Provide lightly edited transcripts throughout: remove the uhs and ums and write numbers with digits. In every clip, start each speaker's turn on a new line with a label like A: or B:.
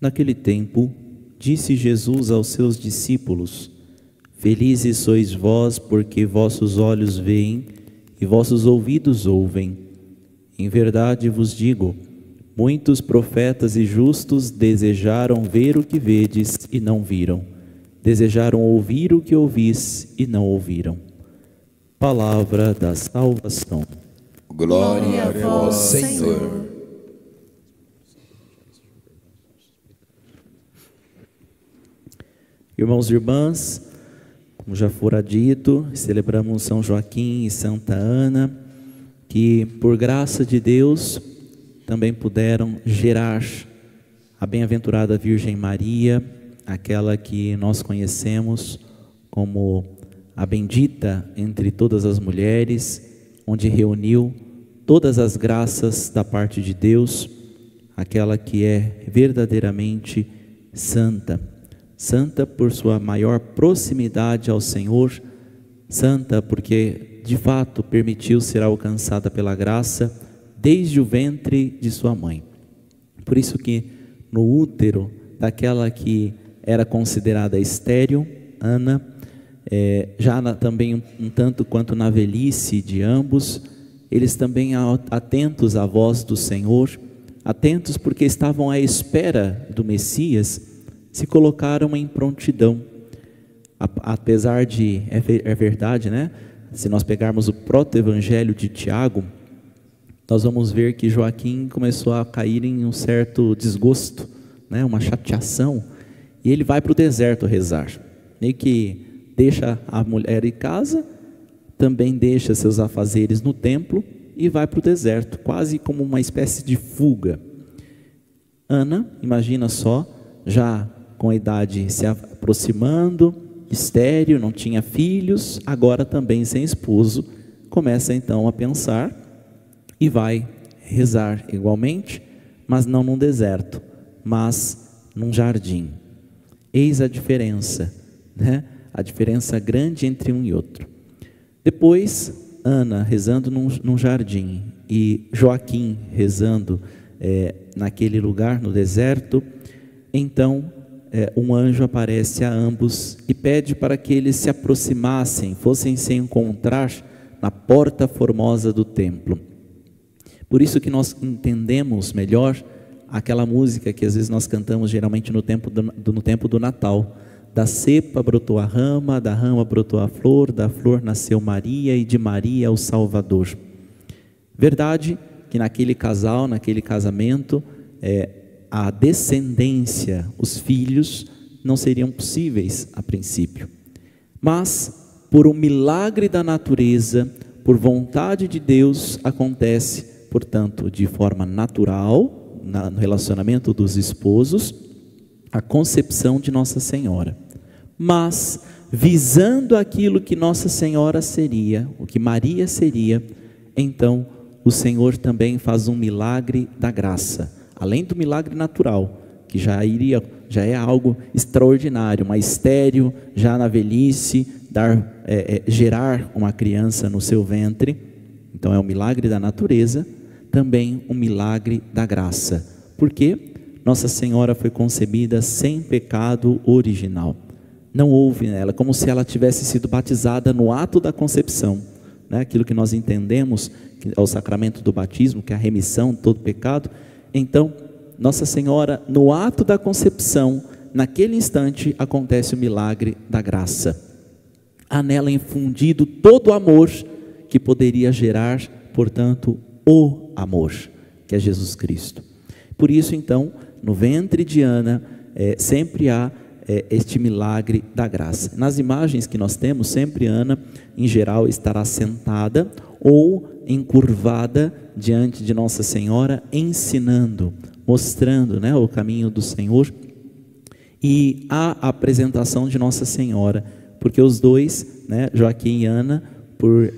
A: Naquele tempo, disse Jesus aos seus discípulos: Felizes sois vós, porque vossos olhos veem e vossos ouvidos ouvem. Em verdade vos digo, muitos profetas e justos desejaram ver o que vedes e não viram. Desejaram ouvir o que ouvis e não ouviram. Palavra da salvação.
B: Glória a vós, Senhor.
A: Irmãos e irmãs, como já fora dito, celebramos São Joaquim e Santa Ana, que por graça de Deus também puderam gerar a bem-aventurada Virgem Maria, aquela que nós conhecemos como a bendita entre todas as mulheres, onde reuniu todas as graças da parte de Deus, aquela que é verdadeiramente santa. Santa por sua maior proximidade ao Senhor, santa porque de fato permitiu ser alcançada pela graça desde o ventre de sua mãe. Por isso que no útero daquela que era considerada estéril, Ana, também um tanto quanto na velhice de ambos, eles também atentos à voz do Senhor, atentos porque estavam à espera do Messias, se colocaram em prontidão, apesar de, é verdade, né? Se nós pegarmos o proto-evangelho de Tiago, nós vamos ver que Joaquim começou a cair em um certo desgosto, né? Uma chateação, e ele vai para o deserto rezar, meio que deixa a mulher em casa, também deixa seus afazeres no templo e vai para o deserto, quase como uma espécie de fuga. Ana, imagina só, já com a idade se aproximando, estéril, não tinha filhos, agora também sem esposo, começa então a pensar e vai rezar igualmente, mas não num deserto, mas num jardim. Eis a diferença, né? A diferença grande entre um e outro. Depois, Ana rezando num jardim e Joaquim rezando naquele lugar, no deserto, então um anjo aparece a ambos e pede para que eles se aproximassem, fossem se encontrar na porta formosa do templo. Por isso que nós entendemos melhor aquela música que às vezes nós cantamos geralmente no tempo do Natal. Da cepa brotou a rama, da rama brotou a flor, da flor nasceu Maria e de Maria o Salvador. Verdade que naquele casal, naquele casamento, a descendência, os filhos, não seriam possíveis a princípio. Mas, por um milagre da natureza, por vontade de Deus, acontece, portanto, de forma natural, no relacionamento dos esposos, a concepção de Nossa Senhora. Mas, visando aquilo que Nossa Senhora seria, o que Maria seria, então o Senhor também faz um milagre da graça. Além do milagre natural, que já é algo extraordinário, uma estéril, já na velhice, gerar uma criança no seu ventre, então é um milagre da natureza, também um milagre da graça, porque Nossa Senhora foi concebida sem pecado original, não houve nela, como se ela tivesse sido batizada no ato da concepção, né? Aquilo que nós entendemos, que é o sacramento do batismo, que é a remissão de todo pecado. Então, Nossa Senhora, no ato da concepção, naquele instante, acontece o milagre da graça. Há nela infundido todo o amor que poderia gerar, portanto, o amor, que é Jesus Cristo. Por isso, então, no ventre de Ana, sempre há este milagre da graça. Nas imagens que nós temos, sempre Ana, em geral, estará sentada ou encurvada diante de Nossa Senhora, ensinando, mostrando, né, o caminho do Senhor, e a apresentação de Nossa Senhora, porque os dois, né, Joaquim e Ana, por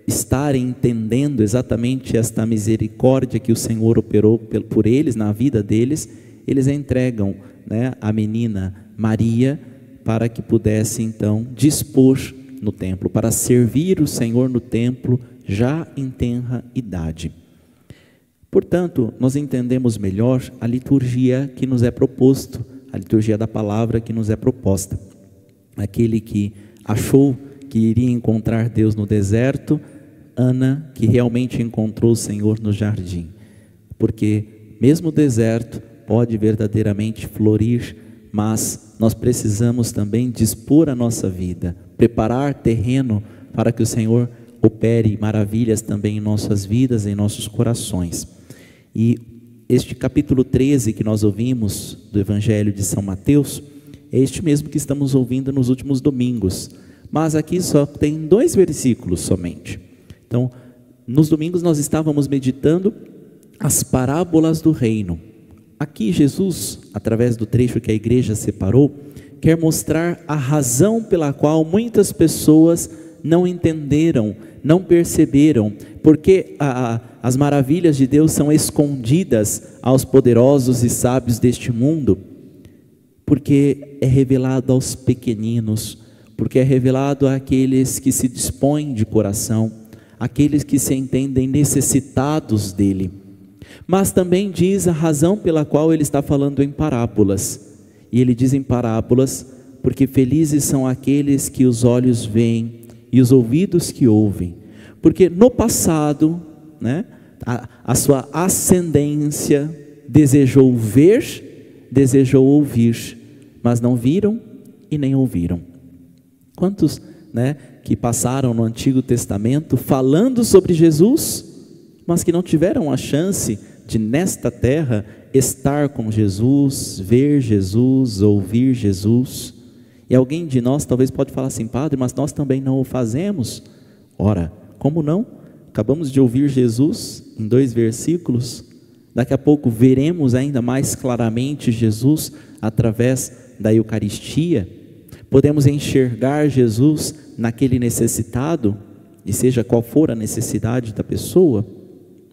A: estarem entendendo exatamente esta misericórdia que o Senhor operou por eles, na vida deles, eles entregam, né, a menina Maria, para que pudesse então dispor no templo, para servir o Senhor no templo, já em tenra idade. Portanto, nós entendemos melhor a liturgia que nos é proposto, a liturgia da palavra que nos é proposta. Aquele que achou que iria encontrar Deus no deserto, Ana, que realmente encontrou o Senhor no jardim. Porque mesmo o deserto pode verdadeiramente florir, mas nós precisamos também dispor a nossa vida, preparar terreno para que o Senhor opere maravilhas também em nossas vidas, em nossos corações. E este capítulo 13 que nós ouvimos do Evangelho de São Mateus, é este mesmo que estamos ouvindo nos últimos domingos, mas aqui só tem 2 versículos somente. Então, nos domingos nós estávamos meditando as parábolas do reino. Aqui Jesus, através do trecho que a igreja separou, quer mostrar a razão pela qual muitas pessoas não entenderam, não perceberam, porque as maravilhas de Deus são escondidas aos poderosos e sábios deste mundo, porque é revelado aos pequeninos, porque é revelado àqueles que se dispõem de coração, aqueles que se entendem necessitados dele. Mas também diz a razão pela qual ele está falando em parábolas, e ele diz em parábolas, porque felizes são aqueles que os olhos veem e os ouvidos que ouvem, porque no passado, né, a sua ascendência desejou ver, desejou ouvir, mas não viram e nem ouviram. Quantos, né, que passaram no Antigo Testamento falando sobre Jesus, mas que não tiveram a chance de nesta terra estar com Jesus, ver Jesus, ouvir Jesus? E alguém de nós talvez pode falar assim: padre, mas nós também não o fazemos. Ora, como não? Acabamos de ouvir Jesus em 2 versículos. Daqui a pouco veremos ainda mais claramente Jesus através da Eucaristia. Podemos enxergar Jesus naquele necessitado, e seja qual for a necessidade da pessoa,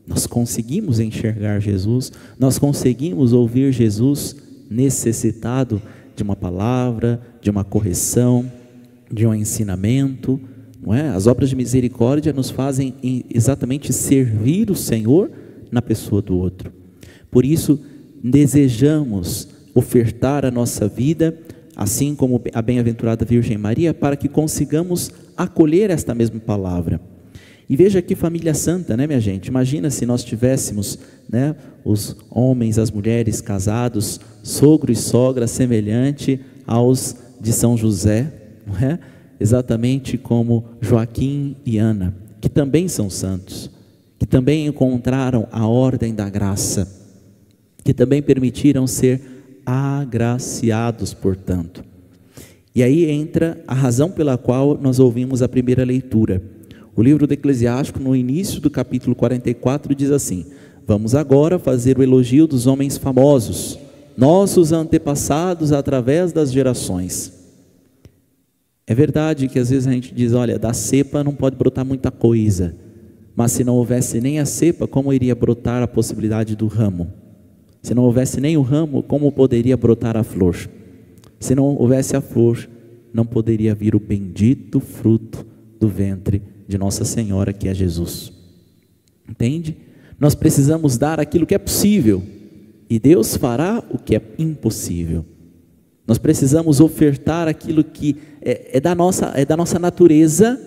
A: nós conseguimos enxergar Jesus, nós conseguimos ouvir Jesus necessitado de uma palavra, de uma correção, de um ensinamento, não é? As obras de misericórdia nos fazem exatamente servir o Senhor na pessoa do outro. Por isso, desejamos ofertar a nossa vida, assim como a bem-aventurada Virgem Maria, para que consigamos acolher esta mesma palavra. E veja que família santa, né, minha gente? Imagina se nós tivéssemos, né, os homens, as mulheres casados, sogro e sogra semelhante aos de São José, não é? Exatamente como Joaquim e Ana, que também são santos, que também encontraram a ordem da graça, que também permitiram ser agraciados, portanto. E aí entra a razão pela qual nós ouvimos a primeira leitura. O livro do Eclesiástico, no início do capítulo 44, diz assim: vamos agora fazer o elogio dos homens famosos, nossos antepassados através das gerações. É verdade que às vezes a gente diz: olha, da cepa não pode brotar muita coisa, mas se não houvesse nem a cepa, como iria brotar a possibilidade do ramo? Se não houvesse nem o ramo, como poderia brotar a flor? Se não houvesse a flor, não poderia vir o bendito fruto do ventre de Nossa Senhora, que é Jesus. Entende? Nós precisamos dar aquilo que é possível, e Deus fará o que é impossível. Nós precisamos ofertar aquilo que é da nossa natureza,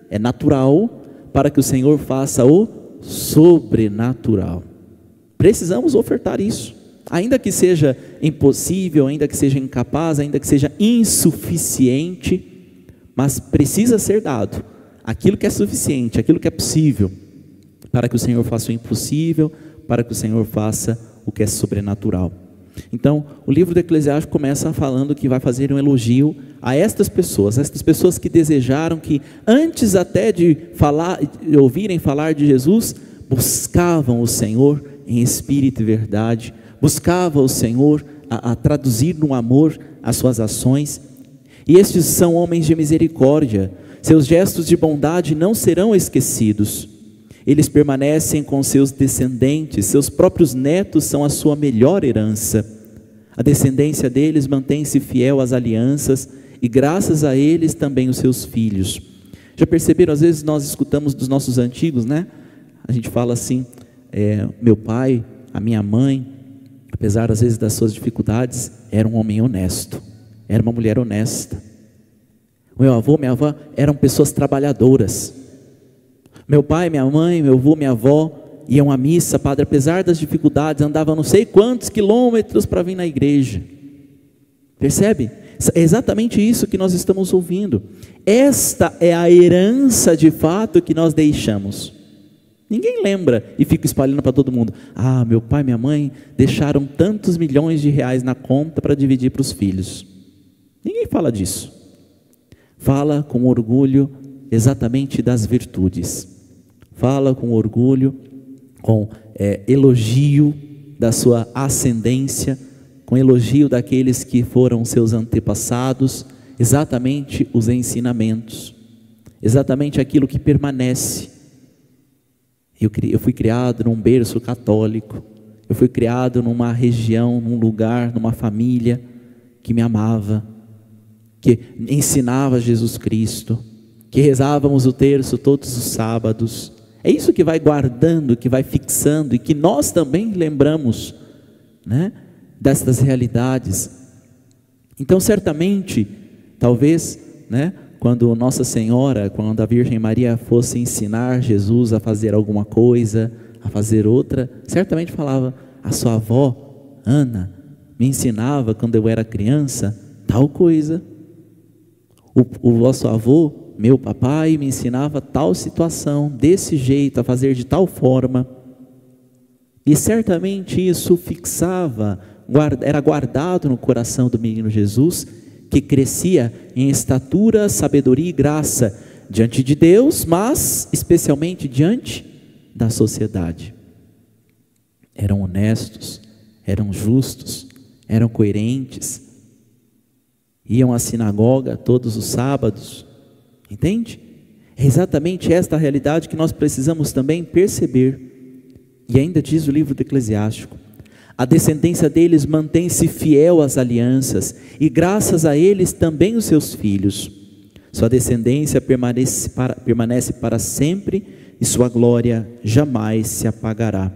A: é natural, para que o Senhor faça o sobrenatural. Precisamos ofertar isso, ainda que seja impossível, ainda que seja incapaz, ainda que seja insuficiente, mas precisa ser dado aquilo que é suficiente, aquilo que é possível, para que o Senhor faça o impossível, para que o Senhor faça o que é sobrenatural. Então, o livro do Eclesiástico começa falando que vai fazer um elogio a estas pessoas que desejaram, que antes até de ouvirem falar de Jesus, buscavam o Senhor em espírito e verdade, buscavam o Senhor a traduzir no amor as suas ações. E estes são homens de misericórdia, seus gestos de bondade não serão esquecidos. Eles permanecem com seus descendentes, seus próprios netos são a sua melhor herança. A descendência deles mantém-se fiel às alianças, e graças a eles também os seus filhos. Já perceberam, às vezes nós escutamos dos nossos antigos, né? A gente fala assim: meu pai, a minha mãe, apesar às vezes das suas dificuldades, era um homem honesto, era uma mulher honesta. O meu avô, minha avó eram pessoas trabalhadoras. Meu pai, minha mãe, meu avô, minha avó iam à missa, padre, apesar das dificuldades, andavam não sei quantos quilômetros para vir na igreja. Percebe? É exatamente isso que nós estamos ouvindo. Esta é a herança de fato que nós deixamos. Ninguém lembra e fica espalhando para todo mundo. Ah, meu pai e minha mãe deixaram tantos milhões de reais na conta para dividir para os filhos. Ninguém fala disso. Fala com orgulho exatamente das virtudes. Fala com orgulho, com elogio da sua ascendência, com elogio daqueles que foram seus antepassados, exatamente os ensinamentos, exatamente aquilo que permanece. Eu fui criado num berço católico, eu fui criado numa região, num lugar, numa família que me amava, que ensinava Jesus Cristo, que rezávamos o terço todos os sábados. É isso que vai guardando, que vai fixando, e que nós também lembramos, né, destas realidades. Então certamente, talvez, né, quando Nossa Senhora, quando a Virgem Maria fosse ensinar Jesus a fazer alguma coisa, a fazer outra, certamente falava: a sua avó, Ana, me ensinava quando eu era criança tal coisa. O vosso avô, meu papai, me ensinava tal situação, desse jeito, a fazer de tal forma. E certamente isso fixava, era guardado no coração do menino Jesus, que crescia em estatura, sabedoria e graça diante de Deus, mas especialmente diante da sociedade. Eram honestos, eram justos, eram coerentes, iam à sinagoga todos os sábados, entende? É exatamente esta a realidade que nós precisamos também perceber. E ainda diz o livro do Eclesiástico: a descendência deles mantém-se fiel às alianças, e graças a eles também os seus filhos. Sua descendência permanece para sempre, e sua glória jamais se apagará.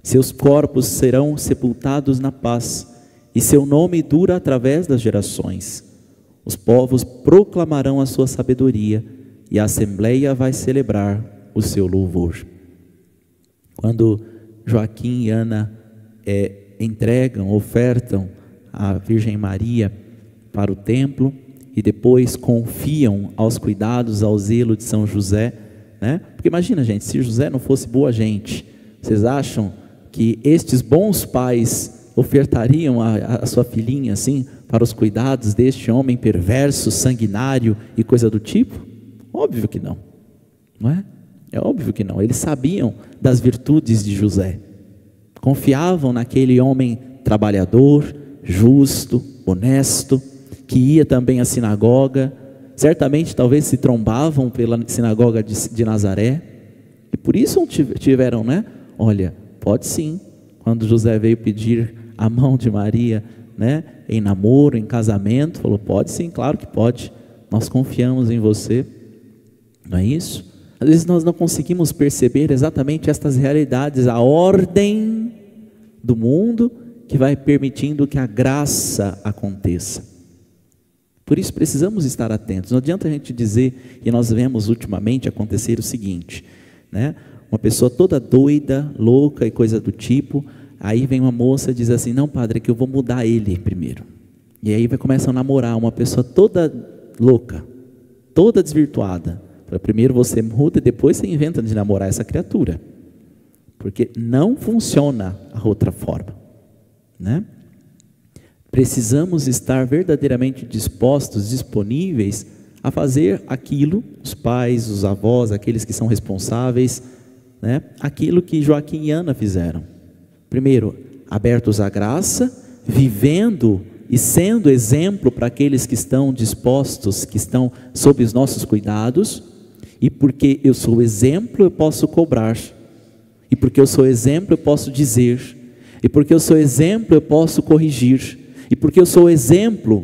A: Seus corpos serão sepultados na paz, e seu nome dura através das gerações. Os povos proclamarão a sua sabedoria, e a assembleia vai celebrar o seu louvor. Quando Joaquim e Ana ofertam a Virgem Maria para o templo, e depois confiam aos cuidados, ao zelo de São José, né? Porque imagina, gente, se José não fosse boa gente, vocês acham que estes bons pais ofertariam a sua filhinha assim para os cuidados deste homem perverso, sanguinário e coisa do tipo? Óbvio que não, não é? É óbvio que não. Eles sabiam das virtudes de José, confiavam naquele homem trabalhador, justo, honesto, que ia também à sinagoga, certamente talvez se trombavam pela sinagoga de Nazaré, e por isso tiveram, né? Olha, pode sim. Quando José veio pedir a mão de Maria, né, em namoro, em casamento, falou: pode sim, claro que pode, nós confiamos em você. Não é isso? Às vezes nós não conseguimos perceber exatamente estas realidades, a ordem do mundo que vai permitindo que a graça aconteça. Por isso precisamos estar atentos. Não adianta a gente dizer, e nós vemos ultimamente acontecer o seguinte, né? Uma pessoa toda doida, louca e coisa do tipo, aí vem uma moça e diz assim: não, padre, é que eu vou mudar ele primeiro. E aí começam a namorar uma pessoa toda louca, toda desvirtuada. Primeiro você muda e depois você inventa de namorar essa criatura, porque não funciona a outra forma, né? Precisamos estar verdadeiramente dispostos, disponíveis a fazer aquilo, os pais, os avós, aqueles que são responsáveis, né? Aquilo que Joaquim e Ana fizeram. Primeiro, abertos à graça, vivendo e sendo exemplo para aqueles que estão dispostos, que estão sob os nossos cuidados. E porque eu sou exemplo, eu posso cobrar. E porque eu sou exemplo, eu posso dizer. E porque eu sou exemplo, eu posso corrigir. E porque eu sou exemplo,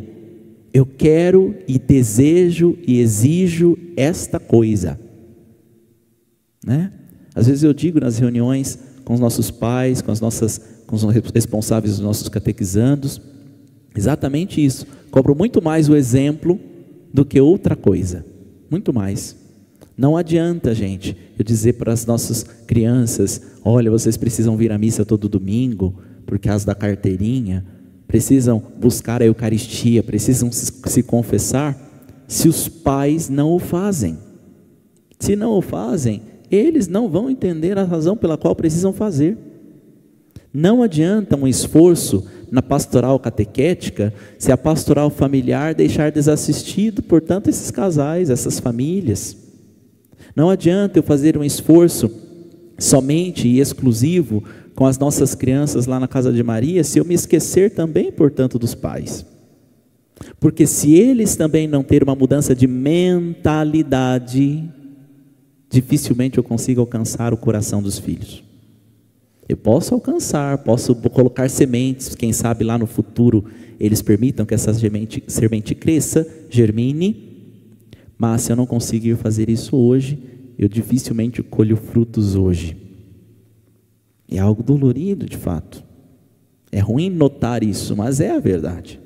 A: eu quero e desejo e exijo esta coisa, né? Às vezes eu digo nas reuniões com os nossos pais, com os responsáveis dos nossos catequizandos, exatamente isso. Cobro muito mais o exemplo do que outra coisa, muito mais. Não adianta, gente, eu dizer para as nossas crianças: olha, vocês precisam vir à missa todo domingo, por causa da carteirinha, precisam buscar a Eucaristia, precisam se confessar, se os pais não o fazem. Se não o fazem, eles não vão entender a razão pela qual precisam fazer. Não adianta um esforço na pastoral catequética, se a pastoral familiar deixar desassistido, portanto, esses casais, essas famílias. Não adianta eu fazer um esforço somente e exclusivo com as nossas crianças lá na Casa de Maria, se eu me esquecer também, portanto, dos pais. Porque se eles também não terem uma mudança de mentalidade, dificilmente eu consigo alcançar o coração dos filhos. Eu posso alcançar, posso colocar sementes, quem sabe lá no futuro eles permitam que essa semente cresça, germine, mas se eu não conseguir fazer isso hoje, eu dificilmente colho frutos hoje. É algo dolorido de fato, é ruim notar isso, mas é a verdade.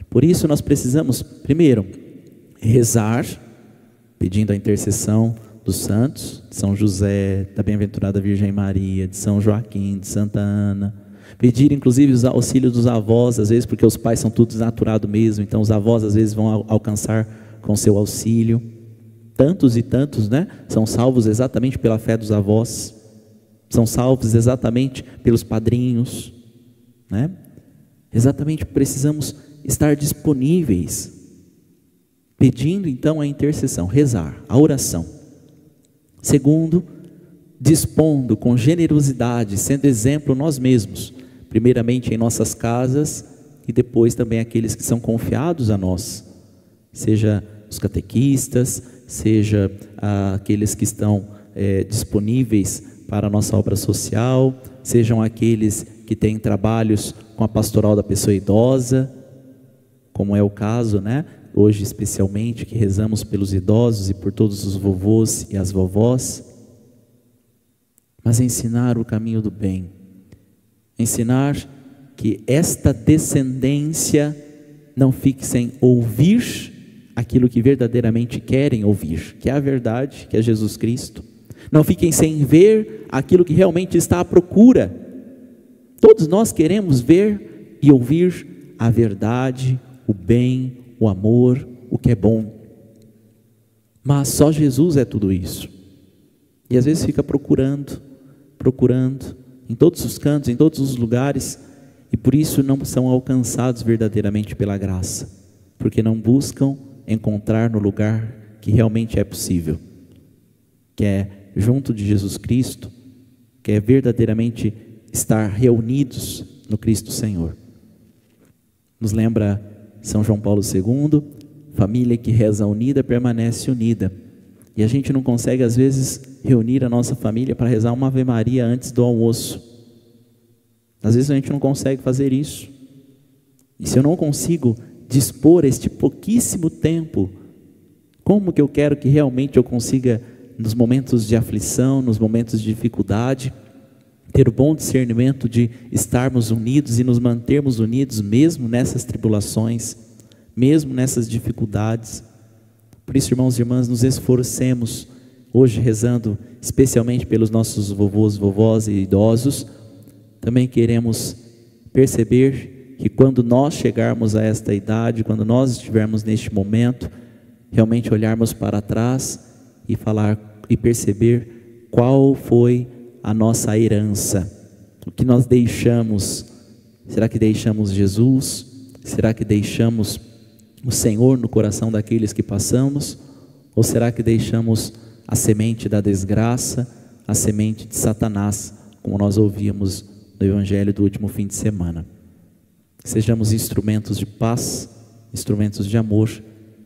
A: Por isso nós precisamos, primeiro, rezar, pedindo a intercessão dos santos, de São José, da Bem-aventurada Virgem Maria, de São Joaquim, de Santa Ana, pedir inclusive os auxílios dos avós, às vezes porque os pais são tudo desnaturado mesmo, então os avós às vezes vão alcançar com seu auxílio. Tantos e tantos, né, são salvos exatamente pela fé dos avós, são salvos exatamente pelos padrinhos, né? Exatamente, precisamos estar disponíveis, pedindo então a intercessão, rezar, a oração. Segundo, dispondo com generosidade, sendo exemplo nós mesmos, primeiramente em nossas casas e depois também aqueles que são confiados a nós, seja os catequistas, seja aqueles que estão disponíveis para a nossa obra social, sejam aqueles que têm trabalhos com a pastoral da pessoa idosa, como é o caso, né? Hoje especialmente, que rezamos pelos idosos e por todos os vovôs e as vovós, mas ensinar o caminho do bem, ensinar que esta descendência não fique sem ouvir aquilo que verdadeiramente querem ouvir, que é a verdade, que é Jesus Cristo. Não fiquem sem ver aquilo que realmente está à procura. Todos nós queremos ver e ouvir a verdade, o bem, o amor, o que é bom. Mas só Jesus é tudo isso. E às vezes fica procurando, em todos os cantos, em todos os lugares, e por isso não são alcançados verdadeiramente pela graça, porque não buscam encontrar no lugar que realmente é possível, que é junto de Jesus Cristo, que é verdadeiramente estar reunidos no Cristo Senhor. Nos lembra São João Paulo II, família que reza unida permanece unida. E a gente não consegue às vezes reunir a nossa família para rezar uma Ave Maria antes do almoço. Às vezes a gente não consegue fazer isso. E se eu não consigo dispor este pouquíssimo tempo, como que eu quero que realmente eu consiga, nos momentos de aflição, nos momentos de dificuldade, ter o bom discernimento de estarmos unidos e nos mantermos unidos mesmo nessas tribulações, mesmo nessas dificuldades. Por isso, irmãos e irmãs, nos esforcemos hoje rezando especialmente pelos nossos vovôs, vovós e idosos. Também queremos perceber que quando nós chegarmos a esta idade, quando nós estivermos neste momento, realmente olharmos para trás e falar e perceber qual foi a nossa herança, o que nós deixamos. Será que deixamos Jesus? Será que deixamos o Senhor no coração daqueles que passamos? Ou será que deixamos a semente da desgraça, a semente de Satanás, como nós ouvimos no Evangelho do último fim de semana? Sejamos instrumentos de paz, instrumentos de amor,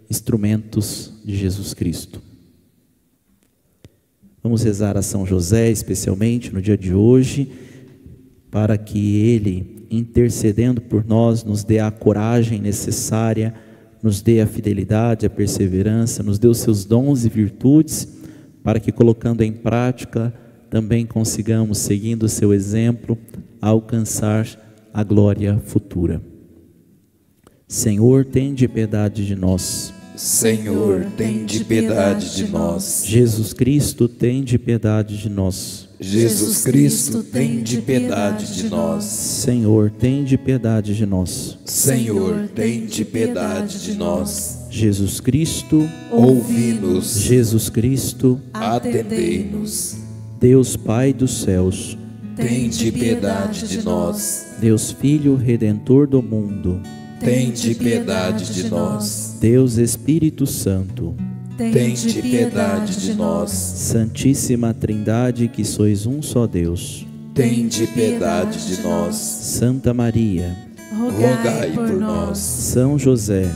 A: instrumentos de Jesus Cristo. Vamos rezar a São José, especialmente no dia de hoje, para que ele, intercedendo por nós, nos dê a coragem necessária, nos dê a fidelidade, a perseverança, nos dê os seus dons e virtudes, para que, colocando em prática também consigamos, seguindo o seu exemplo, alcançar a glória futura. Senhor, tende piedade de nós.
B: Senhor, tende piedade de nós.
A: Jesus Cristo, tende piedade de nós.
B: Jesus Cristo, tende piedade de nós.
A: Senhor, tende piedade de nós.
B: Senhor, tende piedade de nós.
A: Jesus Cristo,
B: ouvi-nos.
A: Jesus Cristo,
B: atendei-nos.
A: Deus Pai dos céus,
B: tende piedade de nós.
A: Deus Filho Redentor do mundo,
B: tende piedade de nós.
A: Deus Espírito Santo,
B: tende piedade de nós.
A: Santíssima Trindade, que sois um só Deus,
B: tende piedade de nós.
A: Santa Maria,
B: rogai por nós.
A: São José,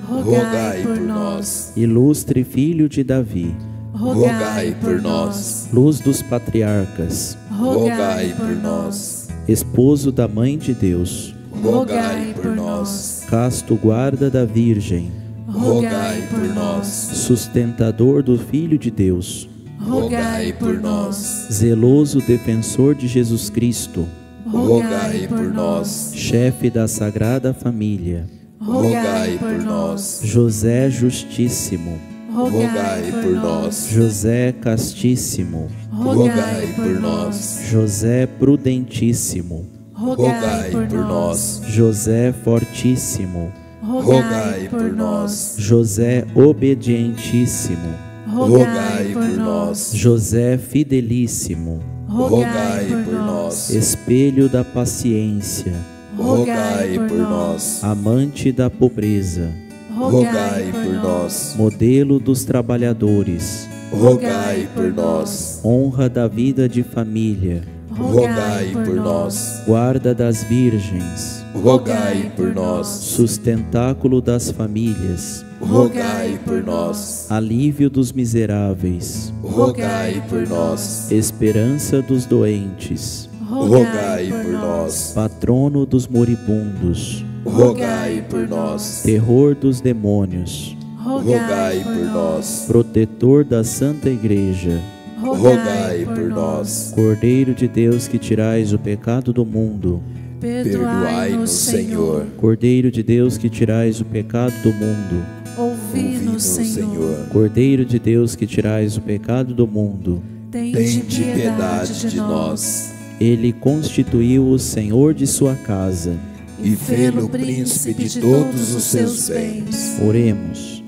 B: rogai por nós.
A: Ilustre Filho de Davi,
B: rogai por nós.
A: Luz dos patriarcas,
B: rogai por nós.
A: Esposo da Mãe de Deus,
B: rogai por nós.
A: Casto guarda da Virgem,
B: rogai por nós.
A: Sustentador do Filho de Deus,
B: rogai por nós.
A: Zeloso defensor de Jesus Cristo,
B: rogai por nós.
A: Chefe da Sagrada Família,
B: rogai por nós.
A: José Justíssimo,
B: rogai por nós.
A: José Castíssimo,
B: rogai por nós.
A: José Prudentíssimo,
B: rogai por nós.
A: José Fortíssimo,
B: rogai por nós.
A: José Obedientíssimo,
B: rogai por nós.
A: José Fidelíssimo,
B: rogai por nós.
A: Espelho da paciência,
B: rogai por nós.
A: Amante da pobreza,
B: rogai por nós.
A: Modelo dos trabalhadores,
B: rogai por nós.
A: Honra da vida de família,
B: rogai por nós.
A: Guarda das virgens,
B: rogai por nós.
A: Sustentáculo das famílias,
B: rogai por nós.
A: Alívio dos miseráveis,
B: rogai por nós.
A: Esperança dos doentes,
B: rogai por nós.
A: Patrono dos moribundos,
B: rogai por nós.
A: Terror dos demônios,
B: rogai por nós.
A: Protetor da Santa Igreja,
B: rogai por nós.
A: Cordeiro de Deus, que tirais o pecado do mundo,
B: perdoai-nos, Senhor.
A: Cordeiro de Deus, que tirais o pecado do mundo,
B: ouvi-nos, Senhor.
A: Cordeiro de Deus, que tirais o pecado do mundo,
B: tende piedade de nós.
A: Ele constituiu o Senhor de sua casa
B: e fê-lo príncipe de todos os seus bens.
A: Oremos.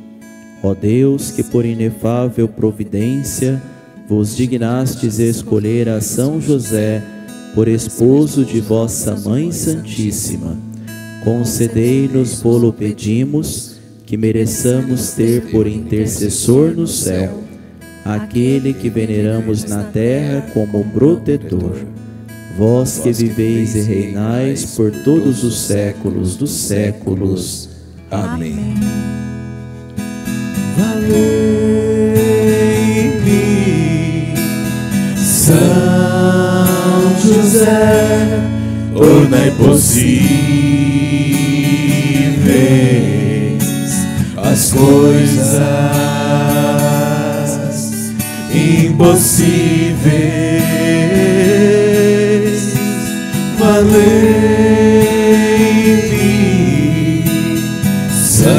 A: Ó Deus, que por inefável providência vos dignastes escolher a São José por esposo de vossa Mãe Santíssima, concedei-nos, vô-lo pedimos, que mereçamos ter por intercessor no céu aquele que veneramos na terra como protetor. Vós que viveis e reinais por todos os séculos dos séculos. Amém.
B: Valei-me, São José, tornai possíveis as coisas impossíveis. Valei-me, São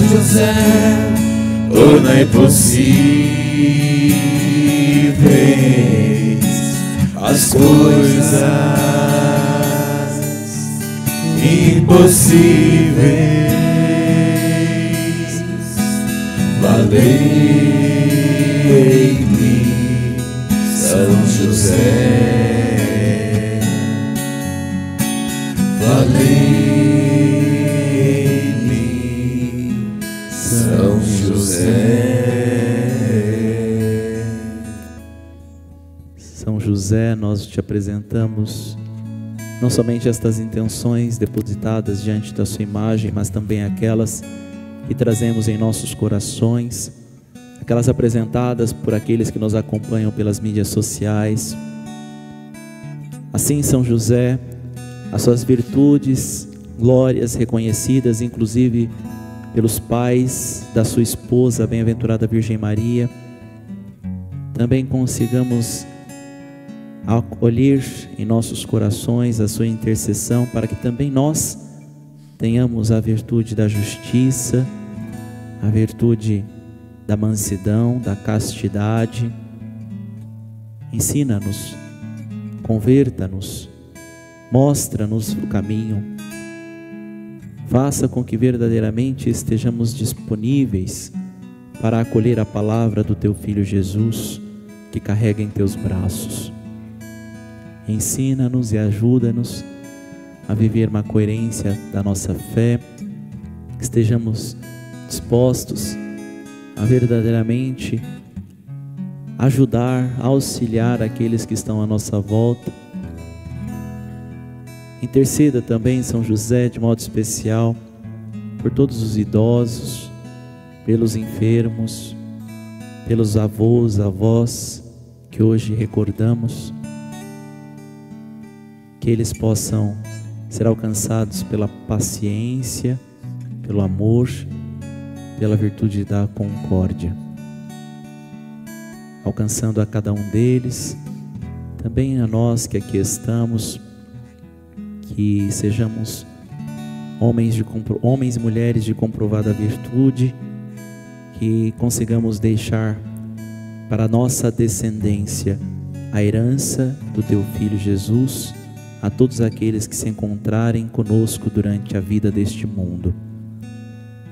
B: José, tornai possíveis as coisas impossíveis. Valei-me, São José. Valei-me, São José.
A: São José, nós te apresentamos não somente estas intenções depositadas diante da sua imagem, mas também aquelas que trazemos em nossos corações, aquelas apresentadas por aqueles que nos acompanham pelas mídias sociais. Assim, São José, as suas virtudes, glórias reconhecidas, inclusive pelos pais da sua esposa, a bem-aventurada Virgem Maria, também consigamos acolher em nossos corações a sua intercessão, para que também nós tenhamos a virtude da justiça, a virtude da mansidão, da castidade. Ensina-nos, converta-nos, mostra-nos o caminho. Faça com que verdadeiramente estejamos disponíveis para acolher a palavra do Teu Filho Jesus, que carrega em Teus braços. Ensina-nos e ajuda-nos a viver uma coerência da nossa fé, que estejamos dispostos a verdadeiramente ajudar, auxiliar aqueles que estão à nossa volta. Interceda também São José de modo especial por todos os idosos, pelos enfermos, pelos avós, avós que hoje recordamos, que eles possam ser alcançados pela paciência, pelo amor, pela virtude da concórdia, alcançando a cada um deles, também a nós que aqui estamos, que sejamos homens e mulheres de comprovada virtude, que consigamos deixar para a nossa descendência a herança do Teu Filho Jesus, a todos aqueles que se encontrarem conosco durante a vida deste mundo,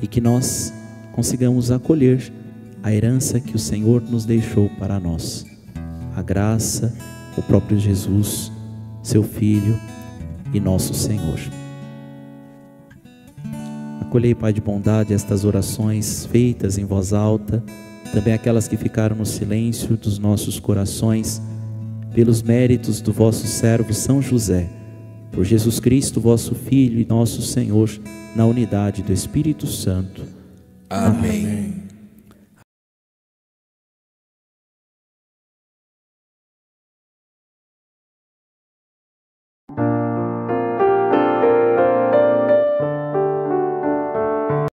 A: e que nós consigamos acolher a herança que o Senhor nos deixou para nós, a graça, o próprio Jesus, Seu Filho e nosso Senhor. Acolhei, Pai de bondade, estas orações feitas em voz alta, também aquelas que ficaram no silêncio dos nossos corações, pelos méritos do vosso servo São José, por Jesus Cristo, vosso Filho e nosso Senhor, na unidade do Espírito Santo.
B: Amém.